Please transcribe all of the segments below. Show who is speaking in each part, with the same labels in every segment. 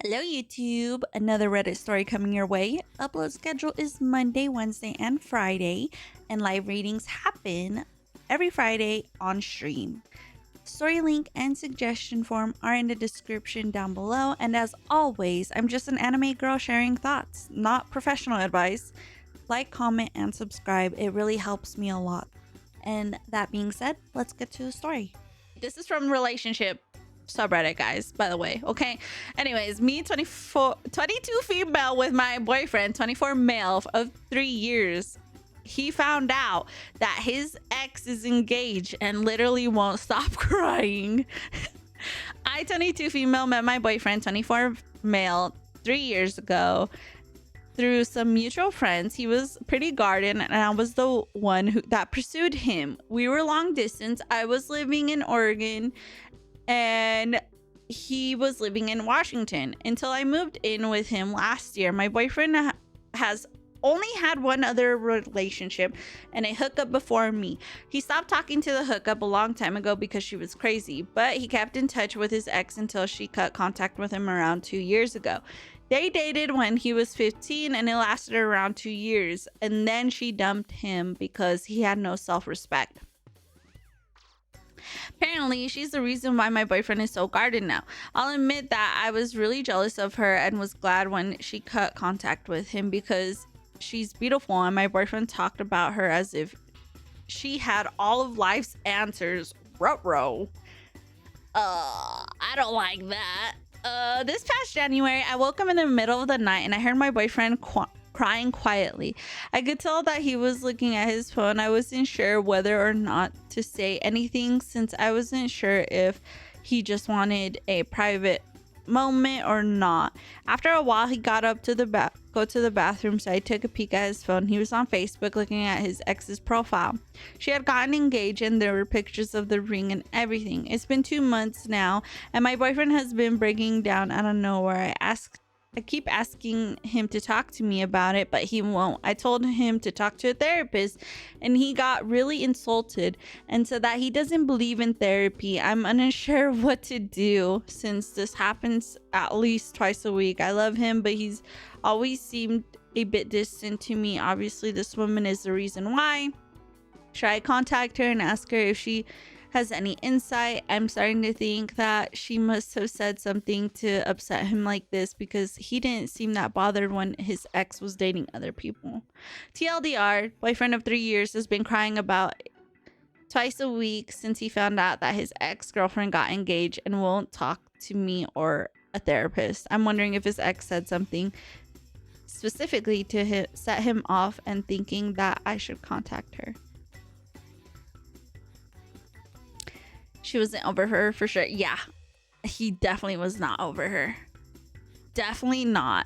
Speaker 1: Hello YouTube, another Reddit story coming your way. Upload schedule is Monday, Wednesday, and Friday, and live readings happen every Friday on stream. Story link and suggestion form are in the description down below, and as always, I'm just an anime girl sharing thoughts, not professional advice. Like, comment, and subscribe, it really helps me a lot. And that being said, let's get to the story. This is from relationship subreddit, guys, by the way. Okay, anyways, me 22 female with my boyfriend 24 male of 3 years. He found out that his ex is engaged and literally won't stop crying. I 22 female met my boyfriend 24 male 3 years ago through some mutual friends. He was pretty guarded and I was the one that pursued him. We were long distance. I was living in Oregon and he was living in Washington until I moved in with him last year. My boyfriend has only had one other relationship and a hookup before me. He stopped talking to the hookup a long time ago because she was crazy, but he kept in touch with his ex until she cut contact with him around 2 years ago. They dated when he was 15 and it lasted around 2 years, and then she dumped him because he had no self-respect. Apparently, she's the reason why my boyfriend is so guarded now. I'll admit that I was really jealous of her and was glad when she cut contact with him because she's beautiful, and my boyfriend talked about her as if she had all of life's answers. Ruh-roh. I don't like that. This past January, I woke up in the middle of the night and I heard my boyfriend crying quietly. I could tell that he was looking at his phone. I wasn't sure whether or not to say anything since I wasn't sure if he just wanted a private moment or not. After a while, he got up to go to the bathroom, so I took a peek at his phone. He was on Facebook looking at his ex's profile. She had gotten engaged and there were pictures of the ring and everything. It's been 2 months now and my boyfriend has been breaking down out of nowhere. I keep asking him to talk to me about it, but he won't. I told him to talk to a therapist and he got really insulted and said that he doesn't believe in therapy. I'm unsure what to do since this happens at least twice a week. I love him, but he's always seemed a bit distant to me. Obviously, this woman is the reason why. Should I contact her and ask her if she has any insight? I'm starting to think that she must have said something to upset him like this because he didn't seem that bothered when his ex was dating other people. TLDR, boyfriend of 3 years has been crying about twice a week since he found out that his ex-girlfriend got engaged and won't talk to me or a therapist. I'm wondering if his ex said something specifically to set him off and thinking that I should contact her. She wasn't over her for sure. Yeah, he definitely was not over her. Definitely not.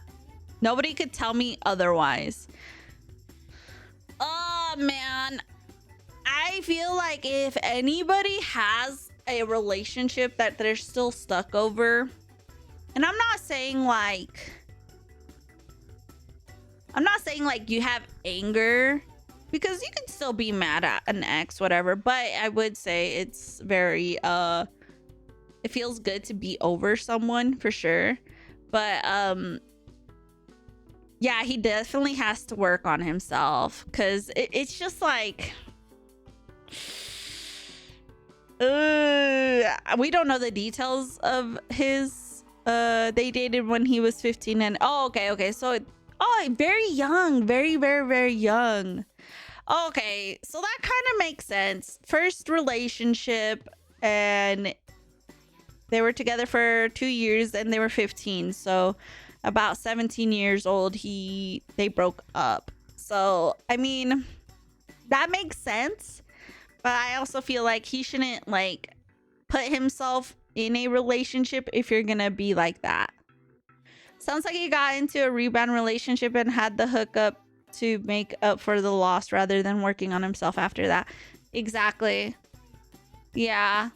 Speaker 1: Nobody could tell me otherwise. Oh man, I feel like if anybody has a relationship that they're still stuck over, and I'm not saying like you have anger, because you can still be mad at an ex, whatever, but I would say it's very it feels good to be over someone for sure. But yeah, he definitely has to work on himself, because it's just like we don't know the details of his they dated when he was 15 and okay, so very young, very young. Okay, so that kind of makes sense. First relationship, and they were together for 2 years and they were 15, so about 17 years old they broke up. So I mean, that makes sense, but I also feel like he shouldn't like put himself in a relationship if you're gonna be like that. Sounds like he got into a rebound relationship and had the hookup to make up for the loss rather than working on himself after that. Exactly. Yeah.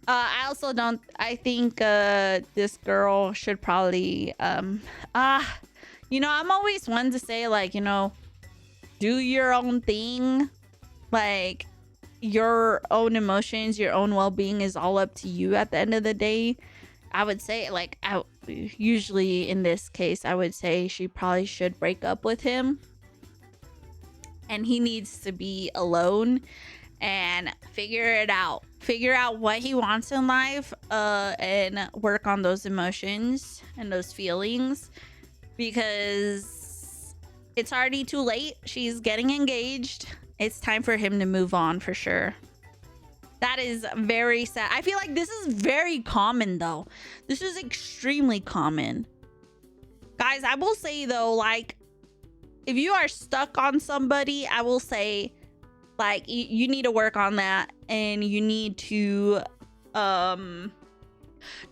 Speaker 1: I think this girl should probably I'm always one to say, like, do your own thing. Like, your own emotions, your own well-being is all up to you at the end of the day. I would say, like, usually in this case, I would say she probably should break up with him. And he needs to be alone and figure it out. Figure out what he wants in life, and work on those emotions and those feelings, because it's already too late. She's getting engaged. It's time for him to move on for sure. That is very sad. I feel like this is very common though. This is extremely common. Guys, I will say though, like, if you are stuck on somebody, I will say, like, you need to work on that, and you need to don't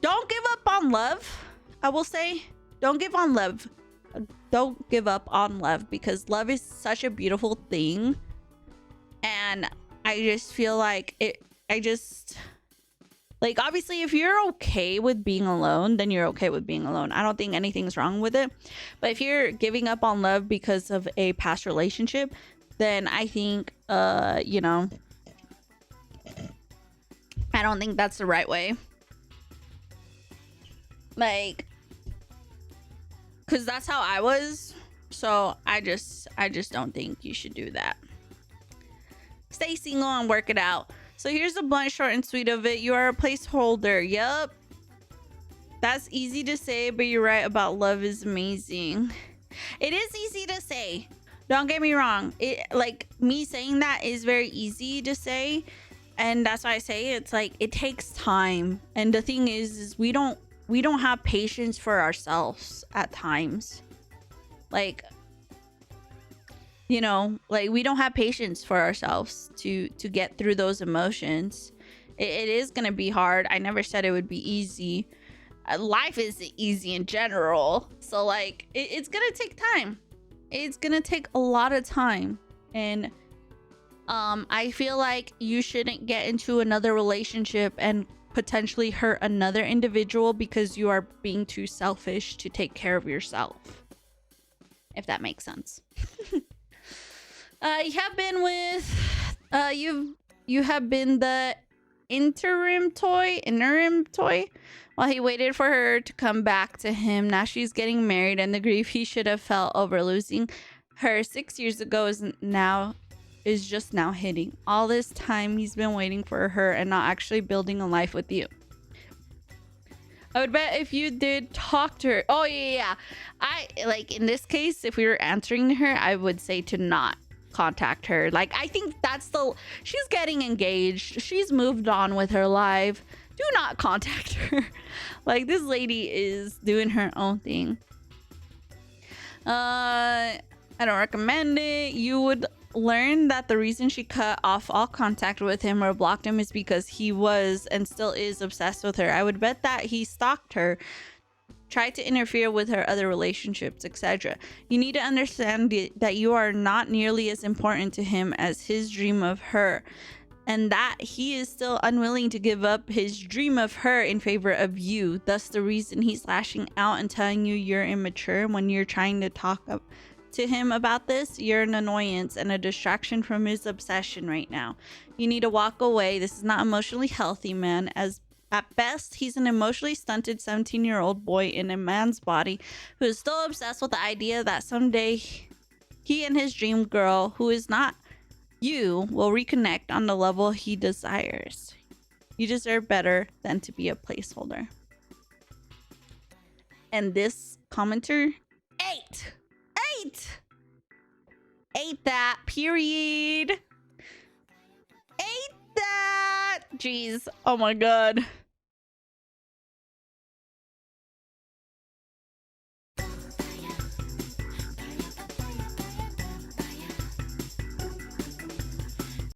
Speaker 1: give up on love. I will say, don't give on love. Don't give up on love, because love is such a beautiful thing. And I just feel like like, obviously, if you're okay with being alone, then you're okay with being alone. I don't think anything's wrong with it. But if you're giving up on love because of a past relationship, then I think, you know, I don't think that's the right way. Like, because that's how I was. So I just don't think you should do that. Stay single and work it out. So here's the blunt, short, and sweet of it. You are a placeholder. Yup. That's easy to say, but you're right about love is amazing. It is easy to say. Don't get me wrong. It, like, me saying that is very easy to say. And that's why I say it's like, it takes time. And the thing is we don't have patience for ourselves at times. Like, you know, like, we don't have patience for ourselves to get through those emotions. It is gonna be hard. I never said it would be easy. Life is easy in general, so like, it's gonna take time. It's gonna take a lot of time. And I feel like you shouldn't get into another relationship and potentially hurt another individual because you are being too selfish to take care of yourself, if that makes sense. You have been with you have been the interim toy while he waited for her to come back to him. Now she's getting married, and the grief he should have felt over losing her 6 years ago is just now hitting. All this time he's been waiting for her and not actually building a life with you. I would bet if you did talk to her. Oh yeah. I, like, in this case, if we were answering her, I would say to not contact her. Like, I think she's getting engaged. She's moved on with her life. Do not contact her. Like, this lady is doing her own thing. I don't recommend it. You would learn that the reason she cut off all contact with him or blocked him is because he was and still is obsessed with her. I would bet that he stalked her, tried to interfere with her other relationships, etc. You need to understand that you are not nearly as important to him as his dream of her, and that he is still unwilling to give up his dream of her in favor of you. Thus the reason he's lashing out and telling you you're immature when you're trying to talk to him about this. You're an annoyance and a distraction from his obsession right now. You need to walk away. This is not emotionally healthy, man. As at best, he's an emotionally stunted 17-year-old boy in a man's body who is still obsessed with the idea that someday he and his dream girl, who is not you, will reconnect on the level he desires. You deserve better than to be a placeholder. And this commenter ate that, period. Ate that. Jeez. Oh my god.